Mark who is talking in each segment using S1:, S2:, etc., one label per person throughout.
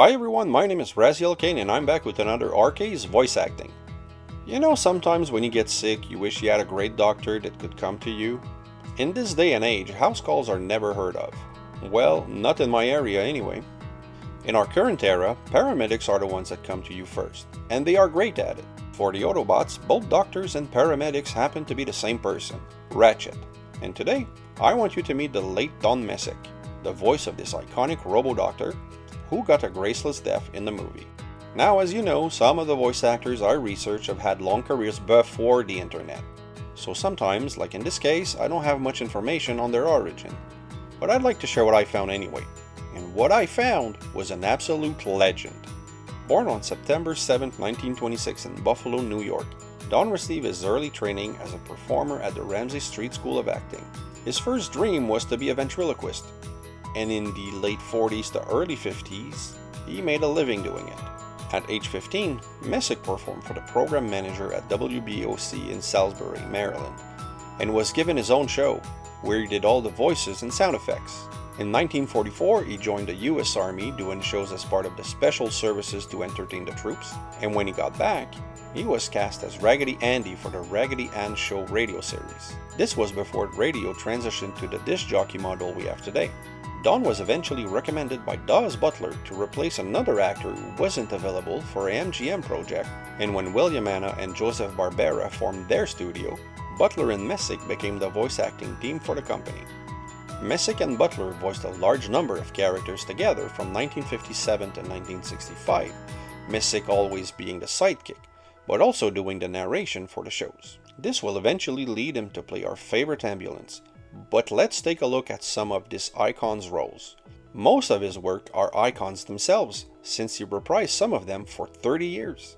S1: Hi everyone, my name is Raziel Kane and I'm back with another RK's voice acting. You know, sometimes when you get sick, you wish you had a great doctor that could come to you. In this day and age, house calls are never heard of. Well, not in my area anyway. In our current era, paramedics are the ones that come to you first, and they are great at it. For the Autobots, both doctors and paramedics happen to be the same person, Ratchet. And today, I want you to meet the late Don Messick, the voice of this iconic robo-doctor, who got a graceless death in the movie. Now, as you know, some of the voice actors I research have had long careers before the internet. So sometimes, like in this case, I don't have much information on their origin. But I'd like to share what I found anyway. And what I found was an absolute legend. Born on September 7, 1926 in Buffalo, New York, Don received his early training as a performer at the Ramsey Street School of Acting. His first dream was to be a ventriloquist, and in the late 40s to early 50s, he made a living doing it. At age 15, Messick performed for the program manager at WBOC in Salisbury, Maryland, and was given his own show, where he did all the voices and sound effects. In 1944, he joined the U.S. Army doing shows as part of the Special Services to entertain the troops, and when he got back, he was cast as Raggedy Andy for the Raggedy Ann Show radio series. This was before radio transitioned to the disc jockey model we have today. Don was eventually recommended by Dawes Butler to replace another actor who wasn't available for a MGM project, and when William Hanna and Joseph Barbera formed their studio, Butler and Messick became the voice acting team for the company. Messick and Butler voiced a large number of characters together from 1957 to 1965, Messick always being the sidekick, but also doing the narration for the shows. This will eventually lead him to play our favorite ambulance. But let's take a look at some of this icon's roles. Most of his work are icons themselves, since he reprised some of them for 30 years.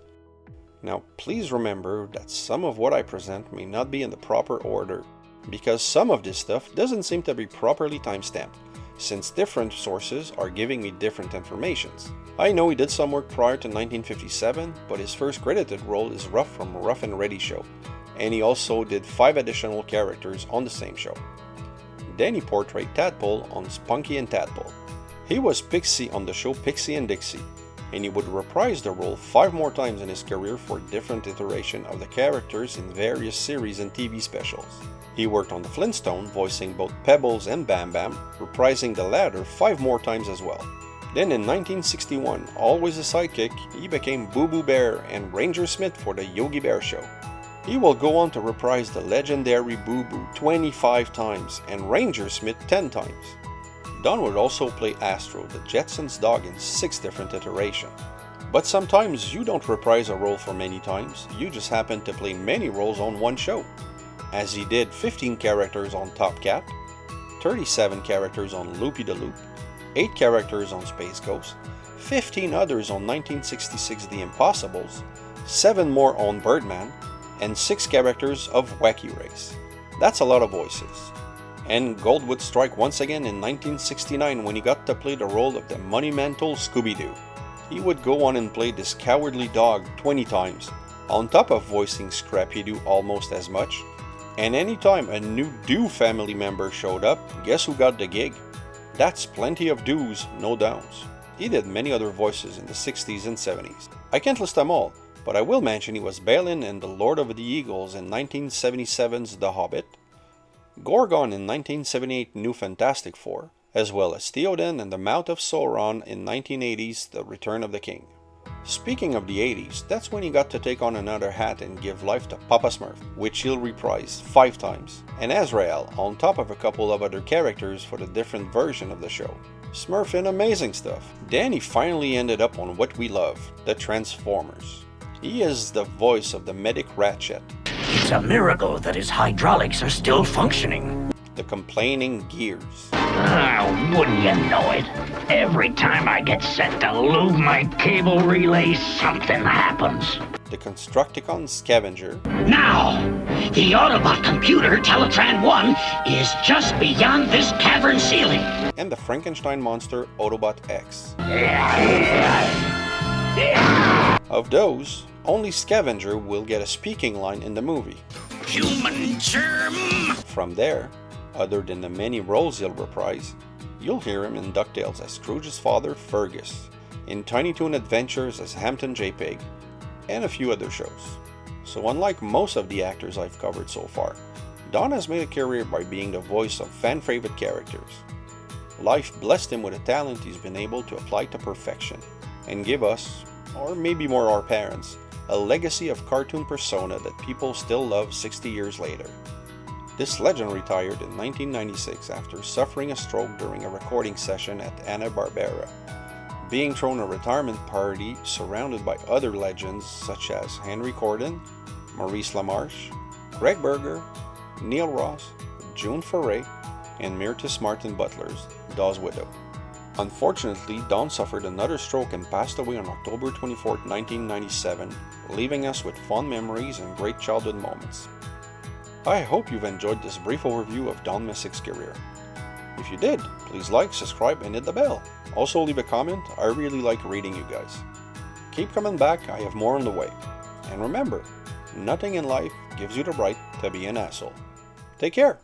S1: Now please remember that some of what I present may not be in the proper order, because some of this stuff doesn't seem to be properly timestamped, since different sources are giving me different informations. I know he did some work prior to 1957, but his first credited role is Ruff from Ruff and Reddy Show, and he also did 5 additional characters on the same show. Then he portrayed Tadpole on Spunky and Tadpole. He was Pixie on the show Pixie and Dixie, and he would reprise the role 5 more times in his career for different iterations of the characters in various series and TV specials. He worked on the Flintstone, voicing both Pebbles and Bam Bam, reprising the latter 5 more times as well. Then in 1961, always a sidekick, he became Boo Boo Bear and Ranger Smith for the Yogi Bear Show. He will go on to reprise the legendary Boo Boo 25 times and Ranger Smith 10 times. Don would also play Astro, the Jetsons' dog, in 6 different iterations. But sometimes you don't reprise a role for many times, you just happen to play many roles on one show, as he did 15 characters on Top Cat, 37 characters on Loopy the Loop, 8 characters on Space Ghost, 15 others on 1966 The Impossibles, 7 more on Birdman, and 6 characters of Wacky Race. That's a lot of voices. And gold would strike once again in 1969 when he got to play the role of the monumental Scooby-doo. He would go on and play this cowardly dog 20 times, on top of voicing Scrappy-Doo almost as much. And anytime a new Doo family member showed up, guess who got the gig? That's plenty of do's, no downs. He did many other voices in the 60s and 70s. I can't list them all, but I will mention he was Balin in The Lord of the Eagles in 1977's The Hobbit, Gorgon in 1978 New Fantastic Four, as well as Theoden and the Mouth of Sauron in 1980's The Return of the King. Speaking of the 80s, that's when he got to take on another hat and give life to Papa Smurf, which he'll reprise 5 times, and Azrael on top of a couple of other characters for the different version of the show. Smurf in amazing stuff. Then he finally ended up on what we love, the Transformers. He is the voice of the Medic Ratchet.
S2: It's a miracle that his hydraulics are still functioning.
S1: The Complaining Gears.
S2: Wouldn't you know it? Every time I get set to lube my cable relay, something happens.
S1: The Constructicon Scavenger.
S2: Now, the Autobot computer Teletran 1 is just beyond this cavern ceiling.
S1: And the Frankenstein monster Autobot X. Of those, only Scavenger will get a speaking line in the movie.
S2: Human germ!
S1: From there, other than the many roles he'll reprise, you'll hear him in DuckTales as Scrooge's father, Fergus, in Tiny Toon Adventures as Hampton J. Pig, and a few other shows. So unlike most of the actors I've covered so far, Don has made a career by being the voice of fan-favorite characters. Life blessed him with a talent he's been able to apply to perfection, and give us, or maybe more our parents, a legacy of cartoon persona that people still love 60 years later. This legend retired in 1996 after suffering a stroke during a recording session at Hanna-Barbera, being thrown a retirement party surrounded by other legends such as Henry Corden, Maurice LaMarche, Greg Berger, Neil Ross, June Foray, and Myrtis Martin Butler's Dawes Widow. Unfortunately, Don suffered another stroke and passed away on October 24, 1997, leaving us with fond memories and great childhood moments. I hope you've enjoyed this brief overview of Don Messick's career. If you did, please like, subscribe, and hit the bell. Also leave a comment, I really like reading you guys. Keep coming back, I have more on the way. And remember, nothing in life gives you the right to be an asshole. Take care!